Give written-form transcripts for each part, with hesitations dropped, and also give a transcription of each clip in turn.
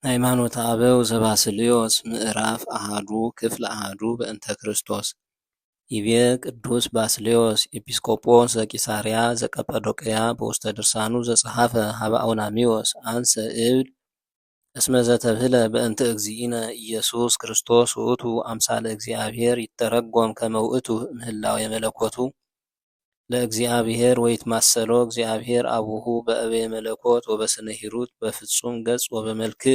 ሃይማኖተ አበው ዘባስልዮስ ምዕራፍ አሃዱ ክፍል አሃዱ በእንተ ክርስቶስ ይቤ ቅዱስ ባስልዮስ ኤጲስቆጶስ ዘቂሳርያ ዘቀጰዶቅያ በውስተ ድርሳኑ ዘጸሐፈ ሀበ አውናሚዎስ አንሰ እብል እስመ ዘተብህለ በእንተ እግዚእነ ኢየሱስ ክርስቶስ ውእቱ አምሳለ እግዚአብሔር ይተረጎም ከመ ውእቱ እምህላው የመለኮቱ ለእግዚአብሔር ወይትማሰሎ እግዚአብሔር አቡሁ በእበየ መለኮት ወበስነ ሂሩት በፍጹም ገጽ ወበመልክዕ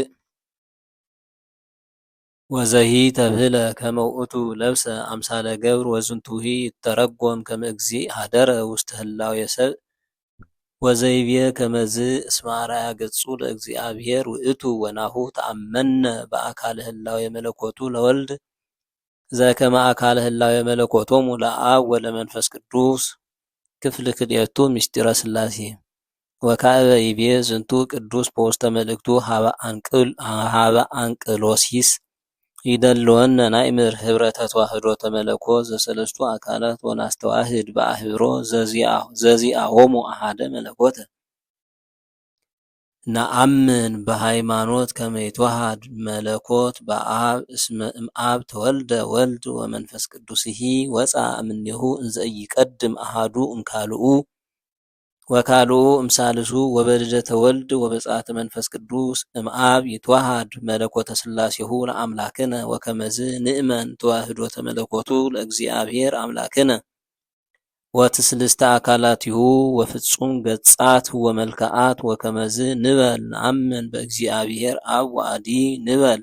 ወዘሂ ተብህለ ከመ ውእቱ ለብሰ አምሳለ ገብር ወዝንቱሂ ይተረጎም ከመ እግዚእ ሀደረ ውስተ ህላዌ ሰብእ ወዘይቤ ከመዝ እስመ አርአያ ገጹ ለእግዚአብሔር ውእቱ ወናሁ ተአመነ በአካለ ህላዌ መለኮቱ ለወልድ ዘከመ አካለ ህላዌ መለኮቶሙ ለአብ ወለመንፈስ ቅዱስ ክፍል ክልኤቱ ምስጢረ ሥላሴ ወካዕበ ይቤ ዝንቱ ቅዱስ በውስተ መልእክቱ ሀበ አንቅሎሲስ ይደልወነ ናእምር ህብረተ ተዋህዶ ተመለኮት ዘሰለስቱ አካላት ወናስተዋህድ በአህብሮ ዘዚአሆሙ አሃደ መለኮተ ነአምን በሃይማኖት ከመ ይትወሃድ መለኮት በአብ እስመ እምአብ ተወልደ ወልድ ወመንፈስ ቅዱስሂ ወፃ እምኔሁ እንዘ ኢይቀድም አሃዱ እምካልኡ ወካልኡ እምሳልሱ ወበልደተ ወልድ ወበጽአተ መንፈስ ቅዱስ እምአብ ይትወሃድ መለኮተ ሥላሴሁ ለአምላክነ ወከመዝ ንእመን ተዋህዶተ መለኮቱ ለእግዚአብሔር አምላክነ ወትስልስተ አካላቲሁ ወፍጹም ገጻት ወመልክዓት ወከመዝ ንበል ነአምን በእግዚአብሔር አብ ወአዲ ንበል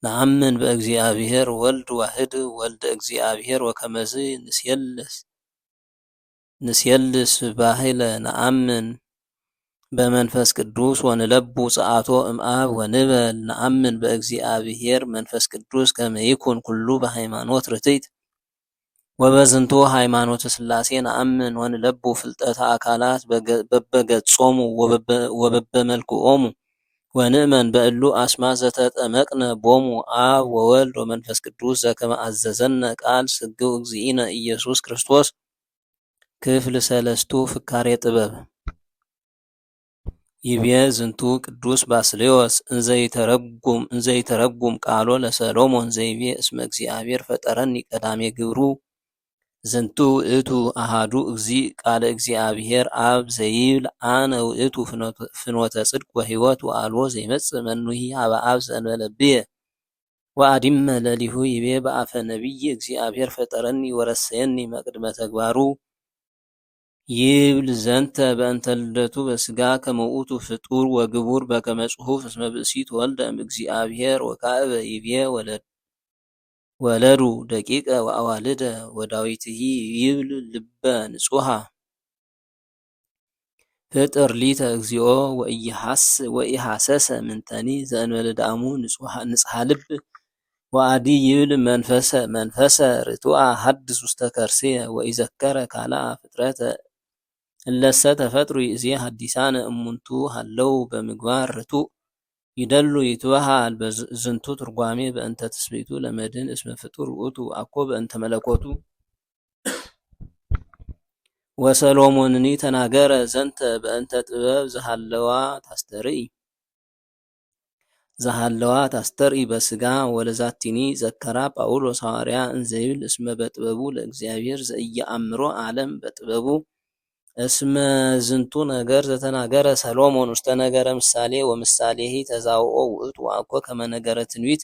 ነአምን በእግዚአብሔር ወልድ ዋህድ ወልደ እግዚአብሔር ወከመዝ ንስየልስ ባሕለ ነአምን በመንፈስ ቅዱስ ወንለቡ ጸአቶ እምአብ ወንበል ነአምን በእግዚአብሔር መንፈስ ቅዱስ ከመ ይኩን ኩሉ በሃይማኖት ርትዕት ወበዝንቱ ሃይማኖተ ሥላሴ ነአምን ወንለቡ ፍልጠተ አካላት በበገጾሙ ወበበመልክዖሙ ወንእመን በእሉ አስማት ዘተጠመቅነ ቦሙ አብ ወወልድ ወመንፈስ ቅዱስ ዘከመ አዘዘነ ቃል ስግው እግዚእነ ኢየሱስ ክርስቶስ ክፍል ሰለስቱ ፍካሬ ጥበብ ይቤ ዝንቱ ቅዱስ ባስልዮስ እንዘይተረጉም ቃሎ ለሰሎሞን ዘይቤ እስመ እግዚአብሔር ፈጠረኒ ቀዳሜ ግብሩ ዝንቱ ውእቱ አሃዱ እግዚእ ቃለ እግዚአብሔር አብ ዘይብል አነ ውእቱ ፍኖተ ጽድቅ ወሕይወት ወአልቦ ዘይመጽእ መኑሂ ሀበ አብ ዘእንበለ ብየ ወአዲመ ለሊሁ ይቤ በአፈ ነቢይ እግዚአብሔር ፈጠረኒ ወረሰየኒ መቅድመ ተግባሩ ይብል ዘንተ በእንተ ልደቱ በስጋ ከመ ውእቱ ፍጡር ወግቡር በከመ ጽሑፍ እስመ ብእሲት ወልደ እምእግዚአብሔር ወካዕበ ይቤ ወለዱ ደቂቀ ወአዋልደ ወዳዊትሂ ይብል ልበ ንጹሐ ፍጥር ሊተ እግዚኦ ወኢሐሰሰ ምንተኒ ዘእንበለ ዳእሙ ንጽሐ ልብ ወአዲ ይብል መንፈሰ ርቱዐ ሐድስ ውስተ ከርስየ ወኢዘከረ ካልአ ፍጥረተ እለሰ ተፈጥሩ ይእዜ ሐዲሳነ እሙንቱ ሃለው በምግባር ርቱዕ ይደሉ ይትወሃል በዝንቱ ትርጓሜ በእንተ ትስብእቱ ለመድኅን እስመ ፍጡር ውእቱ አኮ በእንተ መለኮቱ ወሰሎሞንኒ ተናገረ ዘንተ በእንተ ጥበብ ዘሃለዋ ታስተርኢ በስጋ ወለዛቲኒ ዘከራ ጳውሎስ ሐዋርያ እንዘይብል እስመ በጥበቡ ለእግዚአብሔር ዘኢየአምሮ ዓለም በጥበቡ እስመ ዝንቱ ነገር ዘተናገረ ሰሎሞን ውስተ ነገረ ምሳሌ ወምሳሌሂ ተዛውኦ ውእቱ አኮ ከመ ነገረ ትንቢት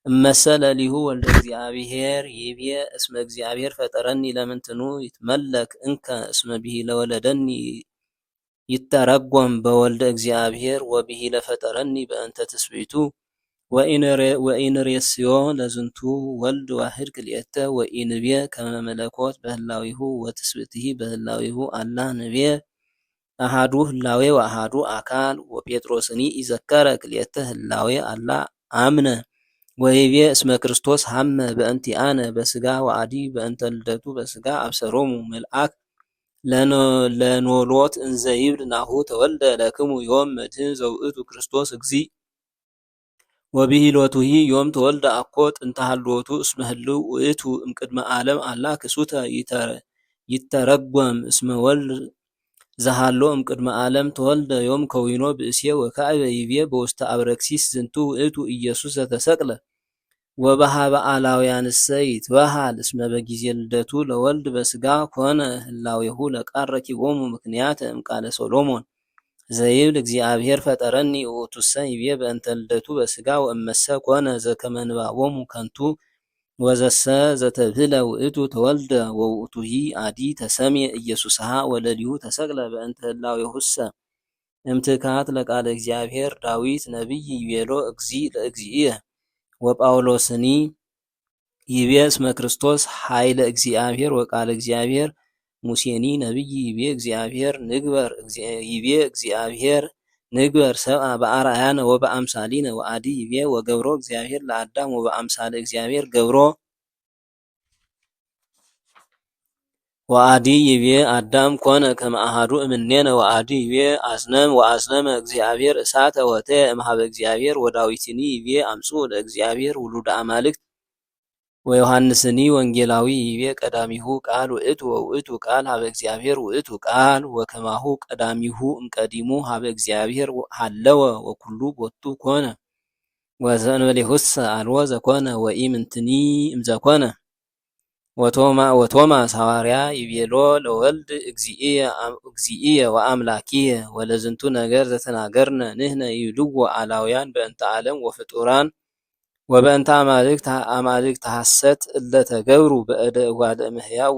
እመሰለ ሊሁ ወልደ እግዚአብሔር ይቤ እስመ እግዚአብሔር ፈጠረኒ ለምንትኑ ይትመለክ እንከ እስመ ብሂለ ወለደኒ ይተረጎም በወልደ እግዚአብሔር ወብሂለ ፈጠረኒ በእንተ ትስብእቱ ወኢንሬስዮ ለዝንቱ ወልድ ዋህድ ክልኤተ ወኢንቤ ከመ መለኮት በህላዊሁ ወትስብእትሂ በህላዊሁ አላ ንቤ አሃዱ ህላዌ ወአሃዱ አካል ወጴጥሮስኒ ይዘከረ ክልኤተ ህላዌ አላ አምነ ወይቤ እስመ ክርስቶስ ሀመ በእንቲአነ በስጋ ወአዲ በእንተ ልደቱ በስጋ አብሰሮሙ መልአክ ለኖሎት እንዘ ይብል ናሁ ተወልደ ለክሙ ዮም መድኅን ዘውእቱ ክርስቶስ እግዚእ ወብሂሎቱሂ ዮም ተወልደ አኮ ጥንተ ሀልዎቱ እስመ ህልው ውእቱ እምቅድመ ዓለም አላ ክሱተ ይተረጎም እስመ ወልድ ዘሃሎ እምቅድመ ዓለም ተወልደ ዮም ከዊኖ ብእሴ ወካዕበ ይቤ በውስተ አብረክሲስ ዝንቱ ውእቱ ኢየሱስ ዘተሰቅለ ወበሃበ አላውያንሰ ይትበሃል እስመ በጊዜ ልደቱ ለወልድ በስጋ ኮነ ህላዌሁ ለቃል ረኪቦሙ ምክንያተ እምቃለ ሰሎሞን ዘይብል እግዚአብሔር ፈጠረኒ ውእቱሰ ይቤ በእንተ ልደቱ በስጋ ወእመሰ ኮነ ዘከመ ንባቦሙ ከንቱ ወዘሰ ዘተብህለ ውእቱ ተወልደ ወውእቱሂ አዲ ተሰምየ ኢየሱስሃ ወለሊሁ ተሰቅለ በእንተ ህላዌሁሰ እምትካት ለቃለ እግዚአብሔር ዳዊት ነቢይ ይቤሎ እግዚእ ለእግዚእየ ወጳውሎስኒ ይቤ እስመ ክርስቶስ ኃይለ እግዚአብሔር ወቃለ እግዚአብሔር ሙሴኒ ነቢይ ይቤ እግዚአብሔር ንግበር ሰብአ በአርአያነ ወበአምሳሊነ ወአዲ ይቤ ወገብሮ እግዚአብሔር ለአዳም ወበአምሳለ እግዚአብሔር ገብሮ ወአዲ ይቤ አዳም ኮነ ከመ አሐዱ እምኔነ ወአዲ ይቤ ወአዝነመ እግዚአብሔር እሳተ ወተየ እምኀበ እግዚአብሔር ወዳዊትኒ ይቤ አምጽኡ ለእግዚአብሔር ውሉደ አማልክት ወዮሐንስኒ ወንጌላዊ ይቤ ቀዳሚሁ ቃል ውእቱ ወውእቱ ቃል ሀበ እግዚአብሔር ውእቱ ቃል ወከማሁ ቀዳሚሁ እምቀዲሙ ሀበ እግዚአብሔር ሃለወ ወኩሉ ቦቱ ኮነ ወዘእንበሌሁሰ አልቦ ዘኮነ ወኢምንትኒ እምዘኮነ ወቶማስ ሐዋርያ ይቤሎ ለወልድ እግዚእየ ወአምላኪየ ወለዝንቱ ነገር ዘተናገርነ ንሕነ ይብልዎ አላውያን በእንተ ዓለም ወፍጡራን ወበእንተ አማልክት ሐሰት እለ ተገብሩ በእደ እጓለ እመሕያው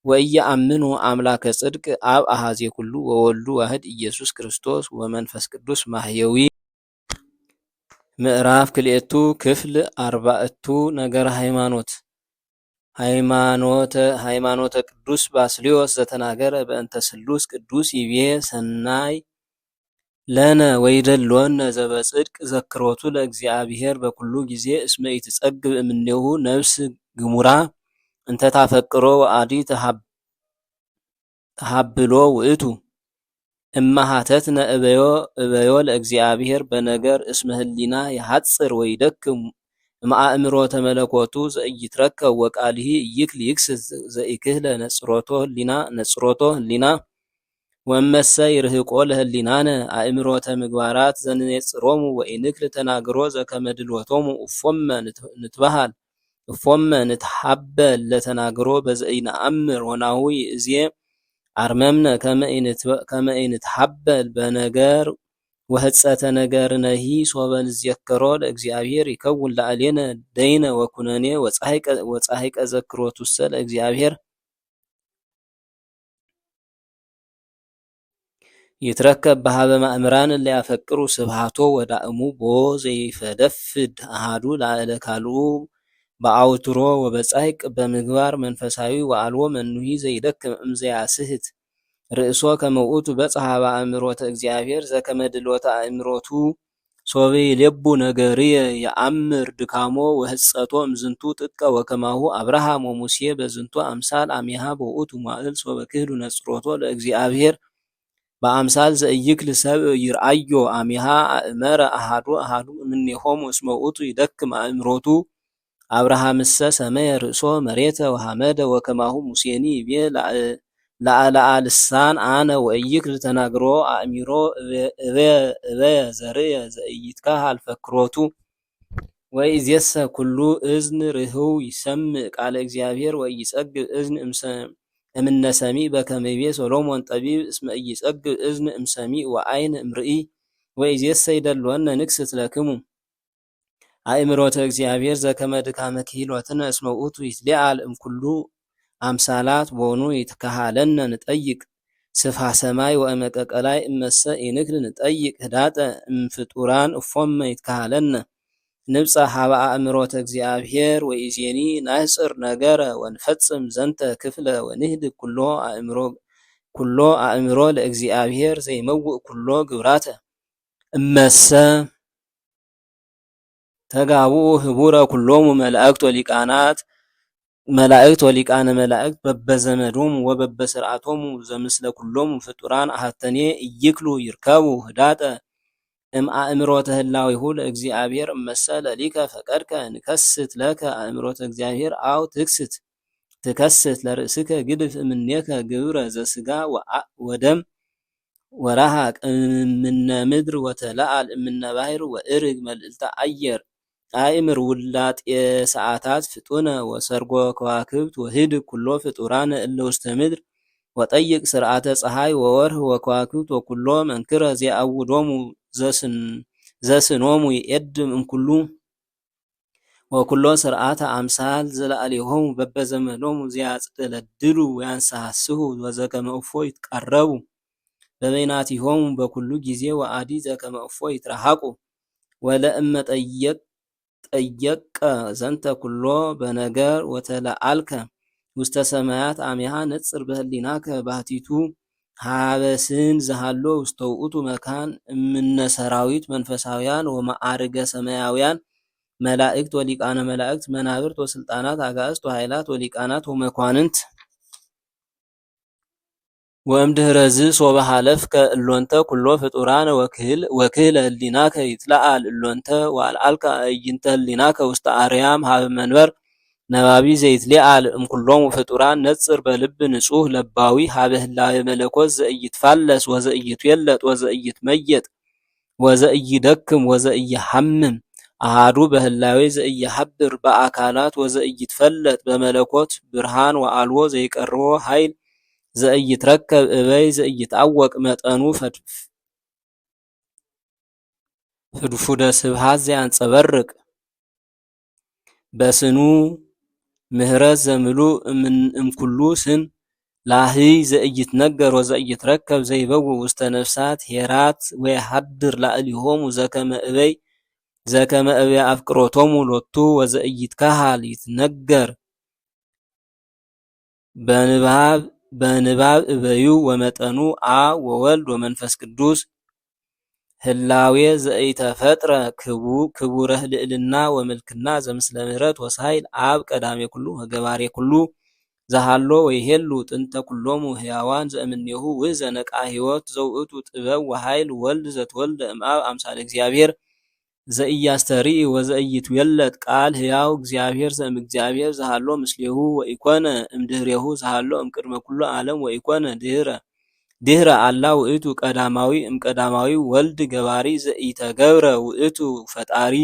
ወኢየአምኑ አምላከ ጽድቅ አብ አሐዜ ኩሉ ወወልዱ ዋህድ ኢየሱስ ክርስቶስ ወመንፈስ ቅዱስ ማህየዊ። ምዕራፍ ክልኤቱ ክፍል አርባዕቱ ነገረ ሃይማኖተ ቅዱስ ባስልዮስ ዘተናገረ በእንተ ስሉስ ቅዱስ ይቤ ሰናይ ለነ ወይደሎነ ዘበጽድቅ ዘክሮቱ ለእግዚአብሔር በኩሉ ጊዜ እስመ ኢትጸግብ እምኔሁ ነፍስ ግሙራ እንተ ታፈቅሮ ወአዲ ተሃብሎ ውእቱ እማሃተትነ እበዮ ለእግዚአብሔር በነገር እስመ ህሊና የሐጽር ወይደክም እምአእምሮተ መለኮቱ ዘኢይትረከብ ወቃልሂ ኢይክል ይክስት ዘኢክህለ ነጽሮቶ ህሊና ወመሰ ይርህቆ ለህሊናነ አእምሮተ ምግባራት ዘንኔጽሮሙ ወኢንክል ተናግሮ ዘከመ ድልወቶሙ እፎመ ንትሐበል ለተናግሮ በዘኢነአምር ወናሁ ይእዜ አርመምነ ከመ ኢንትሐበል በነገር ወህጸተ ነገርነሂ ሶበ ንዝየከሮ ለእግዚአብሔር ይከውን ላዕሌነ ደይነ ወኩነኔ ወጻሕቀ ዘክሮቱሰ ለእግዚአብሔር ይትረከብ በሃበ ማእምራን ለያፈቅሩ ስብሃቶ ወዳእሙ ቦ ዘይፈደፍድ አሃዱ ላዕለ ካልኡ በአውትሮ ወበጻሕቅ በምግባር መንፈሳዊ ወአልቦ መኑሂ ዘይደክም እምዘያስህት ርእሶ ከመ ውእቱ በጽሐ በአእምሮተ እግዚአብሔር ዘከመ ድልወተ አእምሮቱ ሶበ ይሌቡ ነገርየ የአምር ድካሞ ወህጸቶ እምዝንቱ ጥቀ ወከማሁ አብርሃም ወሙሴ በዝንቱ አምሳል አሚሃ በውእቱ መዋዕል ሶበ ክህዱ ነጽሮቶ ለእግዚአብሔር በአምሳል ዘኢይክል ሰብእ ይርአዮ አሚሃ አእመረ አሃዱ እምኔሆሙ እስመ ውእቱ ይደክም አእምሮቱ አብርሃምሰ ሰመየ ርእሶ መሬተ ወሐመደ ወከማሁ ሙሴኒ ይቤ ለአልአ ልሳን አነ ወኢይክል ተናግሮ አእሚሮ እበየ ዘርየ ዘኢይትካሃል ፈክሮቱ ወኢዜሰ ኩሉ እዝን ርህው ይሰምዕ ቃለ እግዚአብሔር ወኢይጸግብ እዝን እምነ ሰሚዕ በከመ ይቤ ሰሎሞን ጠቢብ እስመ ኢይጸግብ እዝን እምሰሚዕ ወዐይን እምርኢ ወኢዜሰ ይደልወነ ንክስት ለክሙ አእምሮተ እግዚአብሔር ዘከመ ድካመ ክሂሎትነ እስመ ውእቱ ይትለዓል እምኩሉ አምሳላት ቦኑ ይትከሃለነ ንጠይቅ ስፍሐ ሰማይ ወእመቀ ቀላይ እመሰ ኢንክል ንጠይቅ ህዳጠ እምፍጡራን እፎመ ይትከሃለነ ንብጽሕ ሀበ አእምሮተ እግዚአብሔር ወኢዜኒ ናሕጽር ነገረ ወንፈጽም ዘንተ ክፍለ ወንህድግ ኩሎ አእምሮ ለእግዚአብሔር ዘይመውእ ኩሎ ግብራተ እመሰ ተጋብኡ ህቡረ ኩሎሙ መላእክት ወሊቃነ መላእክት በበዘመዶሙ ወበበስርዓቶሙ ዘምስለ ኩሎሙ ፍጡራን አሐተኔ ኢይክሉ ይርከቡ ህዳጠ እምአእምሮተ ህላዌሁ ለእግዚአብሔር እመሰ ለሊከ ፈቀድከ ንከስት ለከ አእምሮተ እግዚአብሔር አው ትክስት ትከስት ለርእስከ ግድፍ እምኔከ ግብረ ዘስጋ ወደም ወረሃቅ እምነ ምድር ወተለአል እምነ ባሕር ወእርግ መልዕልተ አየር አእምር ውላጥ የሰዓታት ፍጡነ ወሰርጎ ከዋክብት ወህድ ኩሎ ፍጡራነ እለ ውስተ ምድር ወጠይቅ ስርዓተ ፀሐይ ወወርህ ወከዋክብት ወኩሎ መንክረ ዚአውዶሙ ዘስኖሙ ይኤድም እምኩሉ ወኩሎ ስርዓተ አምሳል ዘለአሌሆሙ በበዘመኖሙ ዚያጽደለድሉ ወያንሳስሁ ወዘከመ እፎ ይትቃረቡ በበይናቲሆሙ በኩሉ ጊዜ ወአዲ ዘከመ እፎ ይትረሃቁ ወለእመ ጠየቀ ዘንተ ኩሎ በነገር ወተለአልከ ውስተ ሰማያት አሚሃ ነጽር በህሊናከ ባህቲቱ ሀበስን ዘሃሎ ውስተ ውእቱ መካን እምነ ሰራዊት መንፈሳውያን ወማዕርገ ሰማያውያን መላእክት ወሊቃነ መላእክት መናብርት ወስልጣናት አጋእዝት ወኃይላት ወሊቃናት ወመኳንንት ወእምድኅረዝ ሶበ ሀለፍከ እሎንተ ኩሎ ፍጡራነ ወክህለ ህሊናከ ይትለአል እሎንተ ወአልዓልከ አዕይንተ ህሊናከ ውስተ አርያም ሀበ መንበር ነባቢ ዘይትለአል እምኩሎሙ ፍጡራን ነጽር በልብ ንጹህ ለባዊ ሀበ ህላዌ መለኮት ዘኢይትፋለስ ወዘኢይትዌለጥ ወዘኢይትመየጥ ወዘኢይደክም ወዘኢይሐምም አሃዱ በህላዌ ዘኢይሐብር በአካላት ወዘኢይትፈለጥ በመለኮት ብርሃን ወአልቦ ዘይቀርቦ ኃይል ዘኢይትረከብ እበይ ዘኢይትአወቅ መጠኑ ፍድፉደ ስብሃት ዘያንጸበርቅ በስኑ ምህረት ዘምሉእ እምኩሉ ስን ላህይ ዘኢይትነገር ወዘኢይትረከብ ዘይበውእ ውስተ ነፍሳት ሄራት ወየሐድር ላዕሌሆሙ ዘከመ እበይ አፍቅሮቶሙ ሎቱ ወዘኢይትከሃል ይትነገር በንባብ እበዩ ወመጠኑ አብ ወወልድ ወመንፈስ ቅዱስ ህላዌ ዘኢተፈጥረ ክቡረ ልዕልና ወምልክና ዘምስለ ምህረት ወሳይል አብ ቀዳሜ ኩሉ ወገባሬ ኩሉ ዘሃሎ ወይሄሉ ጥንተ ኩሎሙ ህያዋን ዘእምኔሁ ውእዘ ነቃ ህይወት ዘውእቱ ጥበብ ወኃይል ወልድ ዘተወልደ እምአብ አምሳለ እግዚአብሔር ዘኢያስተርኢ ወዘኢይትዌለጥ ቃል ህያው እግዚአብሔር ዘእምእግዚአብሔር ዘሃሎ ምስሌሁ ወኢኮነ እምድህሬሁ ዘሃሎ እምቅድመ ኩሉ ዓለም ወኢኮነ ድህረ አላ ውእቱ ቀዳማዊ እምቀዳማዊ ወልድ ገባሪ ዘኢተገብረ ውእቱ ፈጣሪ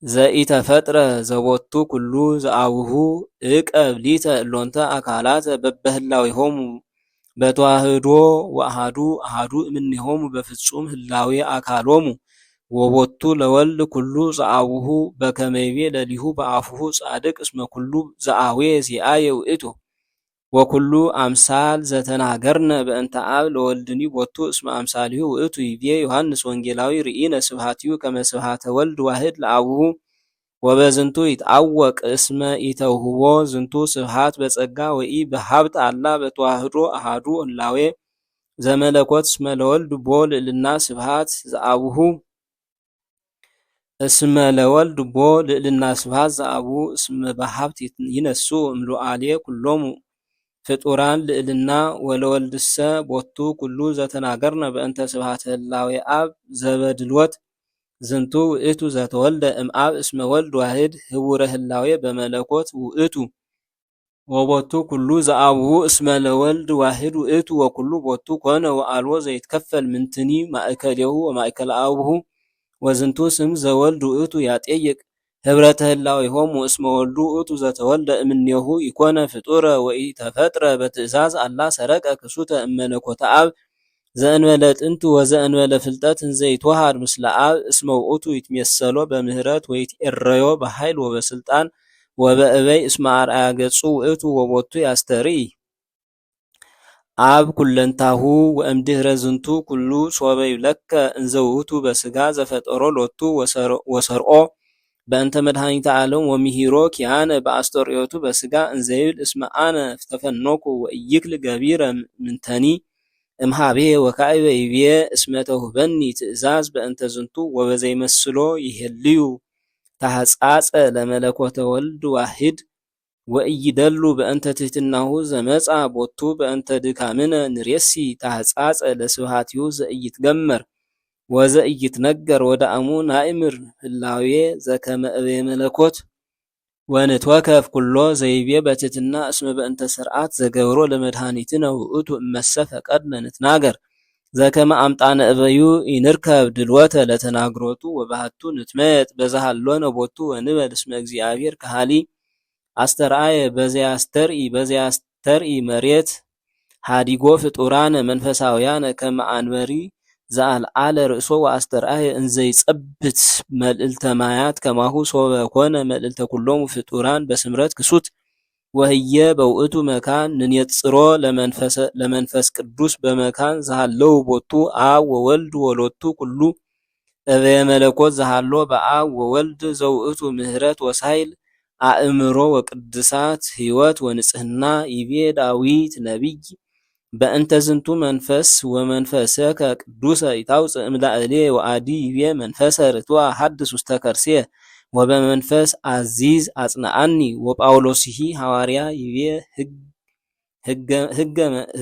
ዘኢተፈጥረ ዘቦቱ ኩሉ ዘአቡሁ እቀብ ሊተ እሎንተ አካላተ በበህላዌሆሙ በተዋህዶ አሃዱ እምኔሆሙ በፍጹም ህላዌ አካሎሙ ወቦቱ ለወልድ ኩሉ ዘአቡሁ በከመ ይቤ ለሊሁ በአፉሁ ጻድቅ እስመ ኩሉ ዘአዌ ዚአየ ውእቱ ወኩሉ አምሳል ዘተናገርነ በእንተ አብ ለወልድኒ ቦቱ እስመ አምሳሊሁ ውእቱ ይቤ ዮሐንስ ወንጌላዊ ርኢነ ስብሐቲሁ ከመ ስብሐተ ወልድ ዋህድ ለአቡሁ ወበዝንቱ ይትአወቅ እስመ ኢተውህቦ ዝንቱ ስብሐት በጸጋ ወኢ በሀብት አላ በተዋህዶ አሃዱ ህላዌ ዘመለኮት እስመ ለወልድ ቦ ልዕልና ስብሐት ዘአቡሁ እስመ ለወልድ ቦ ልዕልና ስብሐት ዘአቡሁ እስመ በሀብት ይነሱ እምሉዓሌ ኩሎሙ ፍጡራን ልዕልና ወለወልድሰ ቦቱ ኩሉ ዘተናገርነ በእንተ ስብሐተ ህላዌ አብ ዘበድልወት ዝንቱ ውእቱ ዘተወልደ እምአብ እስመ ወልድ ዋህድ ህቡረ ህላዌ በመለኮት ውእቱ ወቦቱ ኩሉ ዘአቡሁ እስመ ለወልድ ዋህድ ውእቱ ወኩሉ ቦቱ ኮነ ወአልቦ ዘይትከፈል ምንትኒ ማእከሌሁ ወማእከለ አቡሁ ወዝንቱ ስም ዘወልድ ውእቱ ያጤይቅ ህብረተ ህላዌሆሙ እስመ ወልዱ ውእቱ ዘተወልደ እምኔሁ ኢኮነ ፍጡረ ወኢተፈጥረ በትእዛዝ አላ ሰረቀ ክሱተ እመለኮተ አብ ዘእንበለ ጥንት ወዘእንበለ ፍልጠት እንዘ ይትወሃድ ምስለ አብ እስመ ውእቱ ይትሜሰሎ በምህረት ወይትኤረዮ በኃይል ወበስልጣን ወበእበይ እስመ አርአያ ገጹ ውእቱ ወቦቱ ያስተርኢ አብ ኩለንታሁ ወእምድኅረ ዝንቱ ኩሉ ሶበ ይብለከ እንዘ ውእቱ በስጋ ዘፈጠሮ ሎቱ ወሰርኦ በእንተ መድኃኒተ ዓለም ወሚሂሮ ኪያነ በአስተርእዮቱ በስጋ እንዘይብል እስመ አነ ተፈኖኩ ወኢይክል ገቢረ ምንተኒ እምሃቤ ወካዕበ ይቤ እስመ ተውህበኒ ትእዛዝ በእንተ ዝንቱ ወበዘይመስሎ ይሄልዩ ተሐጻጸ ለመለኮተ ወልድ ዋሂድ ወኢይደሉ በእንተ ትሕትናሁ ዘመጻ ቦቱ በእንተ ድካምነ ንሬሲ ተሐጻጸ ለስብሐቲሁ ዘኢይትገመር ወዘኢይትነገር ወደአሙ ናእምር ህላዌ ዘከመ እበየ መለኮት ወንትወከፍ ኩሎ ዘይቤ በትሕትና እስመ በእንተ ስርዓት ዘገብሮ ለመድኃኒትነ ውእቱ እመሰ ፈቀድነ ንትናገር ዘከመ አምጣነ እበዩ ይንርከብ ድልወተ ለተናግሮቱ ወባህቱ ንትመየጥ በዛሃሎነ ቦቱ ወንበል እስመ እግዚአብሔር ከሃሊ አስተርአየ በዚያስተርኢ መሬት ሃዲጎ ፍጡራነ መንፈሳውያነ ከመ አንበሪ ዘአልዓለ ርእሶ ወአስተርአየ እንዘይጸብት መልዕልተ ማያት ከማሁ ሶበ ኮነ መልዕልተ ኩሎሙ ፍጡራን በስምረት ክሱት ወህየ በውእቱ መካን ንንየጽሮ ለመንፈስ ቅዱስ በመካን ዘሃለው ቦቱ አብ ወወልድ ወሎቱ ኩሉ እበየ መለኮት ዘሃሎ በአብ ወወልድ ዘውእቱ ምህረት ወሳይል አእምሮ ወቅድሳት ሕይወት ወንጽህና ይቤ ዳዊት ነቢይ በእንተ ዝንቱ መንፈስ ወመንፈሰከ ቅዱሰ ይታውፅእ እምላእሌ ወአዲ ይቤ መንፈሰ ርቱዐ ሐድስ ውስተ ከርሥየ ወበመንፈስ አዚዝ አጽንዓኒ ወጳውሎስሂ ሐዋርያ ይቤ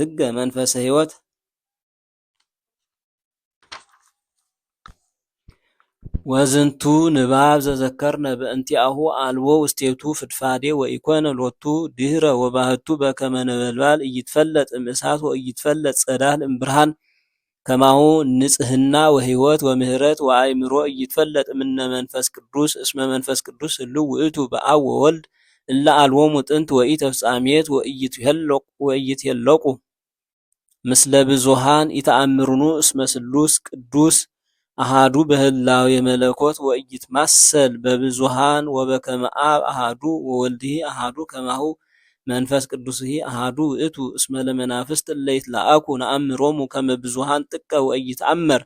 ሕገ መንፈሰ ሕይወት ወዝንቱ ንባብ ዘዘከርነ በእንቲአሁ አልቦ ውስቴቱ ፍድፋዴ ወኢኮነ ሎቱ ድህረ ወባህቱ በከመ ነበልባል ኢይትፈለጥ እምእሳት ወኢይትፈለጥ ጸዳል እምብርሃን ከማሁ ንጽህና ወሕይወት ወምህረት ወአእምሮ ኢይትፈለጥ እምነ መንፈስ ቅዱስ እስመ መንፈስ ቅዱስ ህልው ውእቱ በአብ ወወልድ እለ አልቦሙ ጥንት ወኢተፍጻሜት ወኢይትሄለቁ ምስለ ብዙሃን ኢተአምሩኑ እስመ ስሉስ ቅዱስ አሃዱ በህላዌ መለኮት ወኢይትማሰል በብዙሃን ወበከመ አብ አሃዱ ወወልድሂ አሃዱ ከማሁ መንፈስ ቅዱስሂ አሃዱ ውእቱ እስመ ለመናፍስት እለ ይትለአኩ ነአምሮሙ ከመ ብዙሃን ጥቀ ወኢይትአመር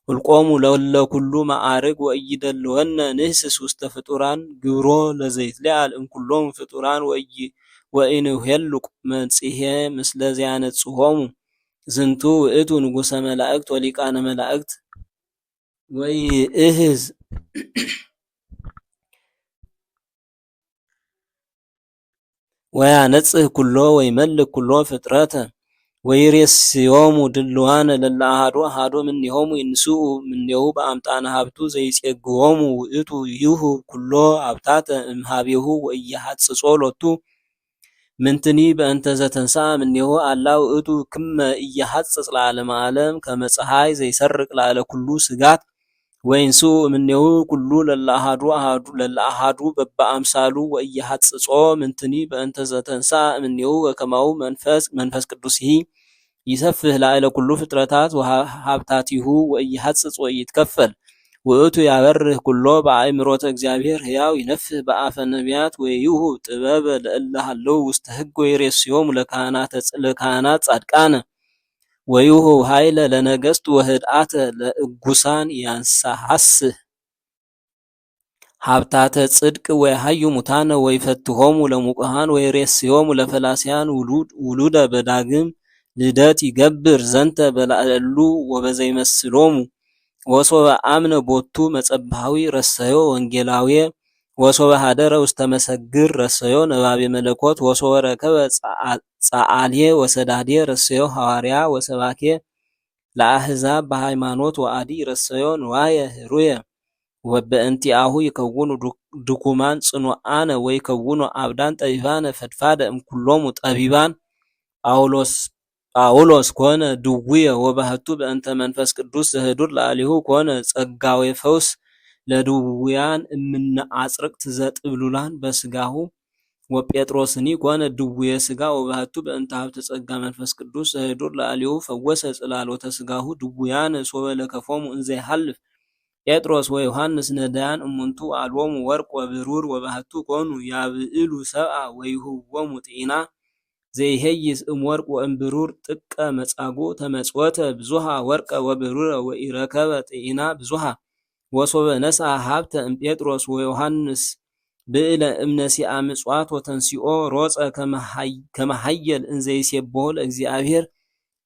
ሁልቆሙ ለእለ ኩሉ ማዕርግ ወኢይደልወነ ንህስስ ውስተ ፍጡራን ግብሮ ለዘይትለዓል እምኩሎሙ ፍጡራን ወኢንሄልቅ መንጽሔ ምስለ ዘያነጽሖሙ ዝንቱ ውእቱ ንጉሰ መላእክት ወሊቃነ መላእክት ወይእህዝ ወያነጽህ ኩሎ ወይመልክ ኩሎ ፍጥረተ ወይሬስዮሙ ድልዋነ ለለ አሃዱ አሃዱ እምኔሆሙ ይንስኡ እምኔሁ በአምጣነ ሀብቱ ዘይጼግዎሙ ውእቱ ይሁ ኩሎ ሀብታተ እምሃቤሁ ወኢያሐጽጾ ሎቱ ምንትኒ በእንተ ዘተንሥአ እምኔሁ አላ ውእቱ ክመ ኢያሐጽጽ ለዓለመ ዓለም ከመ ፀሐይ ዘይሰርቅ ላዕለ ኩሉ ስጋት ወይንስኡ እምኔሁ ኩሉ ለለ አሃዱ በበአምሳሉ ወኢያሐጽጾ ምንትኒ በእንተ ዘተንሥአ እምኔሁ ወከማሁ መንፈስ ቅዱስሂ ይሰፍህ ላዕለ ኩሉ ፍጥረታት ወሀብታቲሁ ወኢያሐጽጽ ወኢይትከፈል ውእቱ ያበርህ ኩሎ በአእምሮተ እግዚአብሔር ሕያው ይነፍህ በአፈ ነቢያት ወይሁ ጥበበ ለእለ ሀለው ውስተ ሕግ ወይሬስዮሙ ለካህናት ጻድቃነ ወይሁ ኃይለ ለነገሥት ወህድአተ ለእጉሳን ያንሳሐስህ ሀብታተ ጽድቅ ወይሃዩ ሙታነ ወይፈትሆሙ ለሙቁሃን ወይሬስዮሙ ለፈላስያን ውሉደ በዳግም ልደት ይገብር ዘንተ በላዕሉ ወበዘይመስሎሙ ወሶበ አምነ ቦቱ መጸብሃዊ ረሰዮ ወንጌላዊ ወሶበ ሀደረ ውስተ መሰግር ረሰዮ ነባቤ መለኮት ወሶበ ረከበ ጸአልየ ወሰዳዴ ረሰዮ ሐዋርያ ወሰባኬ ለአሕዛብ በሃይማኖት ወአዲ ረሰዮ ንዋየ ህሩየ ወበእንቲአሁ ይከውኑ ድኩማን ጽኑዓነ ወይከውኑ አብዳን ጠቢባነ ፈድፋደ እምኩሎሙ ጠቢባን ጳውሎስ ኮነ ድውየ ወባህቱ በእንተ መንፈስ ቅዱስ ዘህዱር ለአሊሁ ኮነ ጸጋዌ ፈውስ ለድውያን እምነ አጽርቅት ዘጥብሉላን በስጋሁ ወጴጥሮስኒ ኮነ ድውየ ስጋ ወባህቱ በእንተ ሀብተ ጸጋ መንፈስ ቅዱስ ዘህዱር ለአሊሁ ፈወሰ ጽላሎተ ስጋሁ ድውያን ሶበ ለከፎሙ እንዘ ይሐልፍ ጴጥሮስ ወዮሐንስ ነዳያን እሙንቱ አልቦሙ ወርቅ ወብሩር ወባህቱ ኮኑ ያብዕሉ ሰብአ ወይሁቦሙ ጤና ዘይሄይስ እምወርቅ ወእምብሩር ጥቀ መጻጎ ተመጽወተ ብዙሃ ወርቀ ወብሩረ ወኢረከበ ጤና ብዙሃ ወሶበ ነስአ ሀብተ እምጴጥሮስ ወዮሐንስ ብእለ እምነሲአ ምጽዋት ወተንሲኦ ሮጸ ከመሃየል እንዘይሴብሖ ለእግዚአብሔር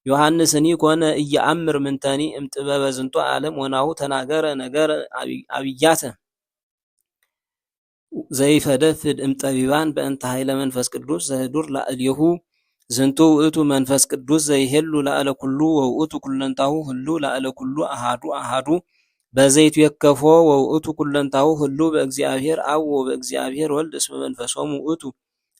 ዮሐንስኒ ኮነ እየአምር ምንተኒ እምጥበበ ዝንቱ ዓለም ወናሁ ተናገረ ነገር አብያተ ዘይፈደፍድ እምጠቢባን በእንተ ኃይለ መንፈስ ቅዱስ ዘህዱር ላዕሌሁ ዝንቱ ውእቱ መንፈስ ቅዱስ ዘይሄሉ ላዕለ ኩሉ ወውእቱ ኩለንታሁ ህሉ ላዕለ ኩሉ አሃዱ በዘይቱ የከፎ ወውእቱ ኩለንታሁ ሁሉ በእግዚአብሔር አብ ወበእግዚአብሔር ወልድ እስመ መንፈሶሙ ውእቱ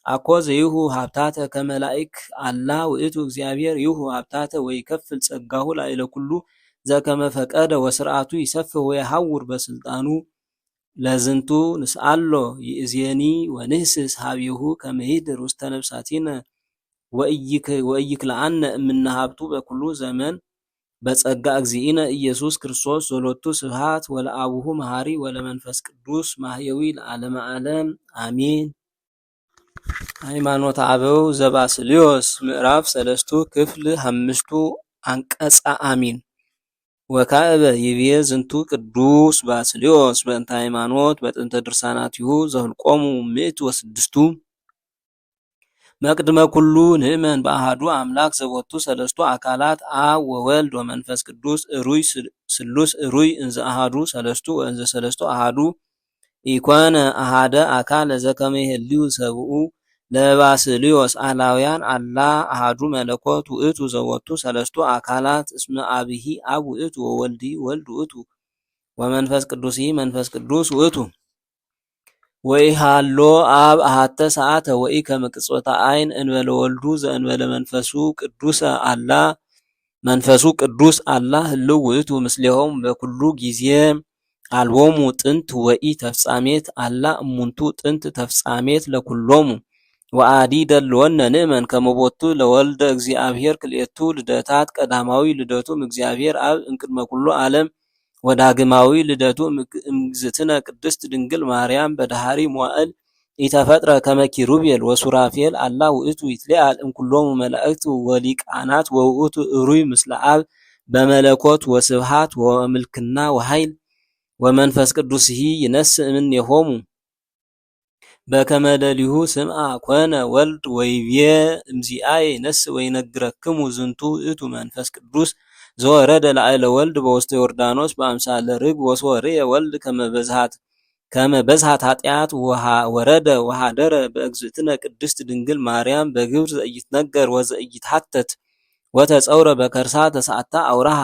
አኮ ዘይሁ ሀብታተ ከመላእክ አላ ውእቱ እግዚአብሔር ይሁ ሀብታተ ወይከፍል ጸጋሁ ላዕለ ኩሉ ዘከመ ፈቀደ ወስርዓቱ ይሰፍህ ወየሐውር በስልጣኑ ለዝንቱ ንስአሎ ይእዜኒ ወንህስስ ሀቢሁ ከመ ይኅድር ውስተ ነፍሳቲነ ወኢይክልአነ እምነ ሀብቱ በኩሉ ዘመን በጸጋ እግዚእነ ኢየሱስ ክርስቶስ ሎቱ ስብሐት ወለአቡሁ መሐሪ ወለመንፈስ ቅዱስ ማህየዊ ለዓለመ ዓለም አሜን። ሃይማኖተ አበው ዘባስልዮስ ምዕራፍ 3 ክፍል 5 አንቀጸ አሚን። ወካዕበ ይቤ ዝንቱ ቅዱስ ባስልዮስ በእንተ ሃይማኖት በጥንተ ድርሳናቲሁ ዘኍልቆሙ 106 መቅድመ ኩሉ ንእመን በአሐዱ አምላክ ዘቦቱ ሰለስቱ አካላት አብ ወወልድ ወመንፈስ ቅዱስ እሩይ ስሉስ እሩይ እንዘ አሐዱ ሰለስቱ ወእንዘ ሰለስቱ አሐዱ ኢኮነ አሐደ አካል ዘከመ ይሄልዩ ሰብኡ ለባስልዮስ አላውያን አላ አሐዱ መለኮት ውእቱ ዘቦቱ ሰለስቱ አካላት እስመ አብሂ አብ ውእቱ ወወልድ ወልድ ውእቱ ወመንፈስ ቅዱስ መንፈስ ቅዱስ ውእቱ ወኢሃሎ አብ አሐተ ሰዓተ ወኢ ከመ ቅጽበተ ዓይን እንበለ ወልዱ ዘእንበለ መንፈሱ ቅዱስ አላ ህልው ውእቱ ምስሌሆሙ በኩሉ ጊዜ አልቦሙ ጥንት ወኢ ተፍጻሜት አላ እሙንቱ ጥንት ተፍጻሜት ለኩሎሙ ወአዲ ደልወነ ንእመን ከመ ቦቱ ለወልደ እግዚአብሔር ክልኤቱ ልደታት ቀዳማዊ ልደቱም እግዚአብሔር አብ እምቅድመ ኩሉ ዓለም ወዳግማዊ ልደቱ እምግዝእትነ ቅድስት ድንግል ማርያም በዳህሪ መዋዕል ኢተፈጥረ ከመ ኪሩቤል ወሱራፌል አላ ውእቱ ይትለአል እምኩሎሙ መላእክት ወሊቃናት ወውእቱ እሩይ ምስለ አብ በመለኮት ወስብሐት ወምልክና ወኃይል ወመንፈስ ቅዱስሂ ይነስእ እምኔሆሙ በከመ ለሊሁ ስምዐ ኮነ ወልድ ወይቤ እምዚአየ ይነስእ ወይነግረክሙ ዝንቱ ውእቱ መንፈስ ቅዱስ ዘወረደ ላዕለ ወልድ በውስተ ዮርዳኖስ በአምሳለ ርግብ ወሶርየ ወልድ ከመ በዝሃት ኃጢአት ወረደ ወሃደረ በእግዝእትነ ቅድስት ድንግል ማርያም በግብር ዘኢይትነገር ወዘኢይትሐተት ወተጸውረ በከርሳ ተስዓተ አውራሃ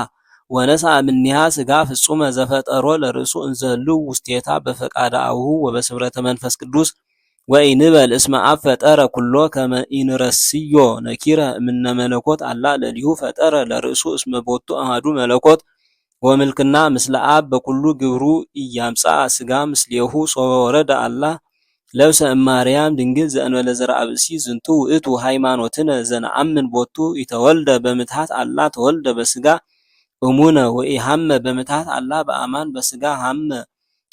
ወነሳ እምኔሃ ሥጋ ፍጹመ ዘፈጠሮ ለርእሱ እንዘ ህልው ውስቴታ በፈቃደ አቡሁ ወበስምረተ መንፈስ ቅዱስ ወኢንበል እስመ አብ ፈጠረ ኩሎ ከመ ኢንረስዮ ነኪረ እምነ መለኮት አላ ለሊሁ ፈጠረ ለርእሱ እስመ ቦቱ አሐዱ መለኮት ወምልክና ምስለ አብ በኩሉ ግብሩ ኢያምጻ ሥጋ ምስሌሁ ሶበ ወረደ አላ ለብሰ እማርያም ድንግል ዘእንበለ ዘርአ ብእሲ ዝንቱ ውእቱ ሃይማኖትነ ዘነአምን ቦቱ ኢተወልደ በምትሃት አላ ተወልደ በሥጋ እሙነ ወኢሐመ በምትሃት አላ በአማን በሥጋ ሐመ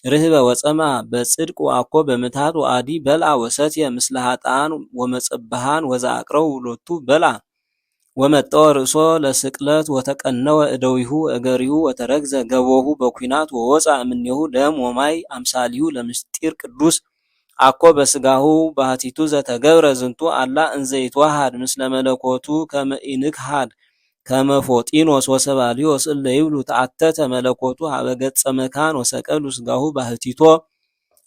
ርህበ ወጸማ በጽድቅ ወአኮ በምትሃት ወአዲ በልዐ ወሰትየ ምስለ ኃጥአን ወመጸብሃን ወዘአቅረው ሎቱ በልዐ ወመጠወ ርእሶ ለስቅለት ወተቀነወ እደዊሁ እገሪሁ ወተረግዘ ገቦሁ በኩናት ወወፅአ እምኔሁ ደም ወማይ አምሳሊሁ ለምስጢር ቅዱስ አኮ በሥጋሁ ባሕቲቱ ዘተገብረ ዝንቱ አላ እንዘ ይትዋሃድ ምስለ መለኮቱ ከመ ኢንክሐድ ከመ ፎጢኖስ ወሰባልዮስ እለ ይብሉ ተአተተ መለኮቱ ሀበ ገጸ መካን ወሰቀሉ ሥጋሁ ባሕቲቶ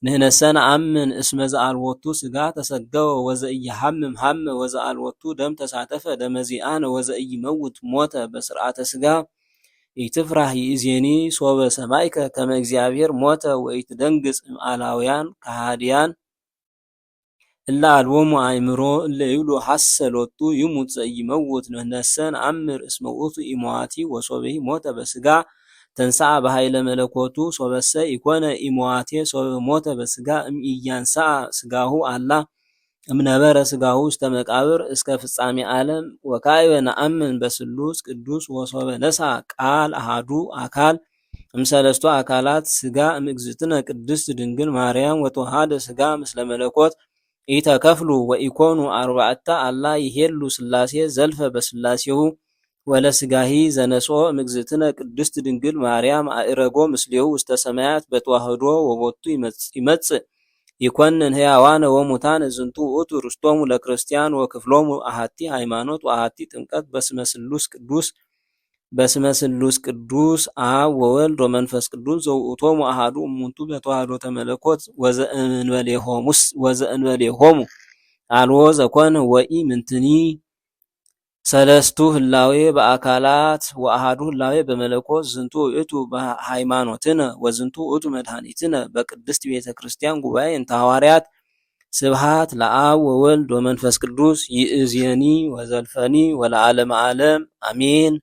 ንሕነሰ ነአምን እስመ ዘአልቦቱ ሥጋ ተሰገወ ወዘኢይሐምም ሐመ ወዘአልቦቱ ደም ተሳተፈ ደመ ዚአነ ወዘኢይመውት ሞተ በስርዓተ ሥጋ ኢትፍራህ ይእዜኒ ሶበ ሰማዕከ ከመ እግዚአብሔር ሞተ ወኢትደንግጽ እምአላውያን ከሃዲያን እለ አልቦሙ አእምሮ እለ ይብሉ ሐሰ ሎቱ ይሙት ዘኢይመውት ንሕነሰ ነአምር እስመ ውእቱ ኢመዋቲ ወሶበሂ ሞተ በሥጋ ተንሥአ በኃይለ መለኮቱ ሶበሰ ኢኮነ ኢመዋቴ ሶበ ሞተ በሥጋ እምኢያንሥአ ሥጋሁ አላ እምነበረ ሥጋሁ ውስተ መቃብር እስከ ፍጻሜ ዓለም ወካዕበ ነአምን በስሉስ ቅዱስ ወሶበ ነሣ ቃል አሐዱ አካል እምሰለስቱ አካላት ሥጋ እምእግዝእትነ ቅድስት ድንግል ማርያም ወተዋሃደ ሥጋ ምስለ መለኮት ኢተከፍሉ ወኢኮኑ አርባዕተ አላ ይሄሉ ሥላሴ ዘልፈ በሥላሴሁ ወለሥጋሂ ዘነስኦ እምእግዝእትነ ቅድስት ድንግል ማርያም አእረጎ ምስሌሁ ውስተ ሰማያት በተዋህዶ ወቦቱ ይመጽእ ይኮንን ሕያዋነ ወሙታነ ዝንቱ ውእቱ ርስቶሙ ለክርስቲያን ወክፍሎሙ አሐቲ ሃይማኖት ወአሐቲ ጥምቀት በስመ ስሉስ ቅዱስ አብ ወወልድ ወመንፈስ ቅዱስ ዘውእቶሙ አሐዱ እሙንቱ በተዋህዶተ መለኮት ወዘእንበሌሆሙ አልቦ ዘኮነ ወኢ ምንትኒ ሰለስቱ ህላዌ በአካላት ወአሃዱ ህላዌ በመለኮት ዝንቱ ውእቱ ሃይማኖትነ ወዝንቱ ውእቱ መድኃኒትነ በቅድስት ቤተ ክርስቲያን ጉባኤ እንተ ሐዋርያት ስብሃት ለአብ ወወልድ ወመንፈስ ቅዱስ ይእዜኒ ወዘልፈኒ ወለዓለመ ዓለም አሜን።